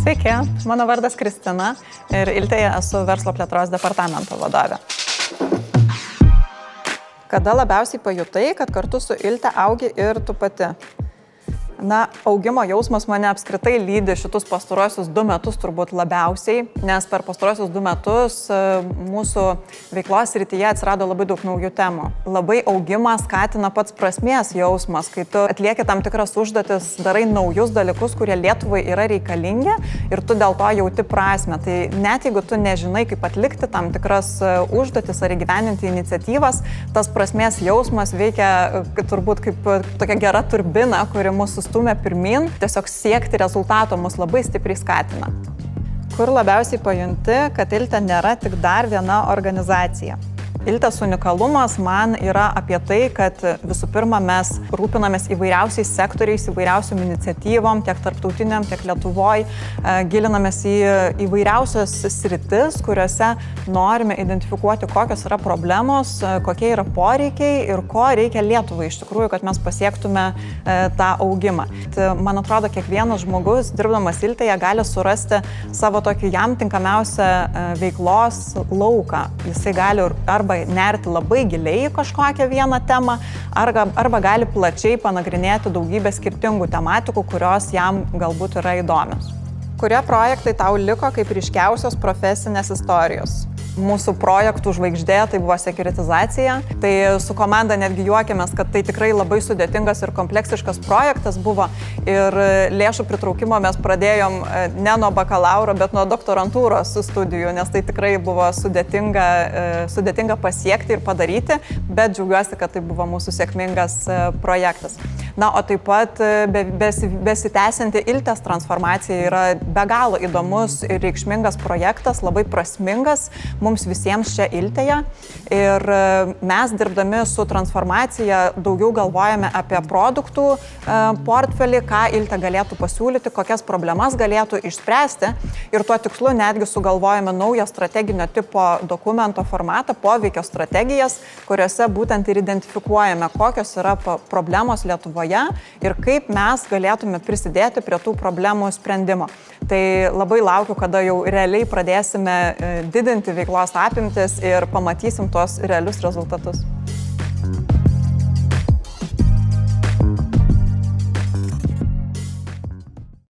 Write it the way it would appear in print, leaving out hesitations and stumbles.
Sveiki, mano vardas Kristina ir Iltėje esu verslo plėtros departamento vadovė. Kada labiausiai pajutai, kad kartu su Ilte augi ir tu pati? Na, augimo jausmas mane apskritai lydi šitus pastaruosius 2 metus turbūt labiausiai, nes per pastaruosius 2 metus mūsų veiklos srityje atsirado labai daug naujų temų. Labai augimą skatina pats prasmės jausmas, kai tu atlieki tam tikras užduotis, darai naujus dalykus, kurie Lietuvai yra reikalingi ir tu dėl to jauti prasmę. Tai net jeigu tu nežinai, kaip atlikti tam tikras užduotis ar įgyvendinti iniciatyvas, tas prasmės jausmas veikia turbūt kaip tokia gera turbina, kuri mūsų stumia pirmin, tiesiog siekti rezultato mus labai stipriai skatina. Kur labiausiai pajunti, kad Ilte nėra tik dar viena organizacija? Iltės unikalumas man yra apie tai, kad visų pirma mes rūpinamės įvairiausiais sektoriais, įvairiausiom iniciatyvom, tiek tarptautiniam, tiek Lietuvoje, gilinamės į įvairiausias sritis, kuriuose norime identifikuoti, kokios yra problemos, kokie yra poreikiai ir ko reikia Lietuvai iš tikrųjų, kad mes pasiektume tą augimą. Man atrodo, kiekvienas žmogus, dirbdamas Iltėje, gali surasti savo tokį jam tinkamiausią veiklos lauką. Jisai gali arba nerti labai giliai kažkokią vieną temą, arba gali plačiai panagrinėti daugybę skirtingų tematikų, kurios jam galbūt yra įdomios. Kurie projektai tau liko kaip ryškiausios profesinės istorijos? Mūsų projektų žvaigždė tai buvo sekuritizacija. Tai su komanda netgi juokėmės, kad tai tikrai labai sudėtingas ir kompleksiškas projektas buvo. Ir lėšų pritraukimo mes pradėjom ne nuo bakalauro, bet nuo doktorantūros studijų, nes tai tikrai buvo sudėtinga pasiekti ir padaryti, bet džiaugiuosi, kad tai buvo mūsų sėkmingas projektas. Na, o taip pat besitęsianti Iltės transformacija yra be galo įdomus ir reikšmingas projektas, labai prasmingas mums visiems čia Iltėje. Ir mes dirbdami su transformacija daugiau galvojame apie produktų portfelį, ką Iltė galėtų pasiūlyti, kokias problemas galėtų išspręsti. Ir tuo tikslu netgi sugalvojame naują strateginio tipo dokumento formatą, poveikio strategijas, kuriuose būtent ir identifikuojame, kokios yra problemos Lietuvoje ir kaip mes galėtume prisidėti prie tų problemų sprendimo. Tai labai laukiu, kada jau realiai pradėsime didinti veiklos apimtis ir pamatysim tuos realius rezultatus.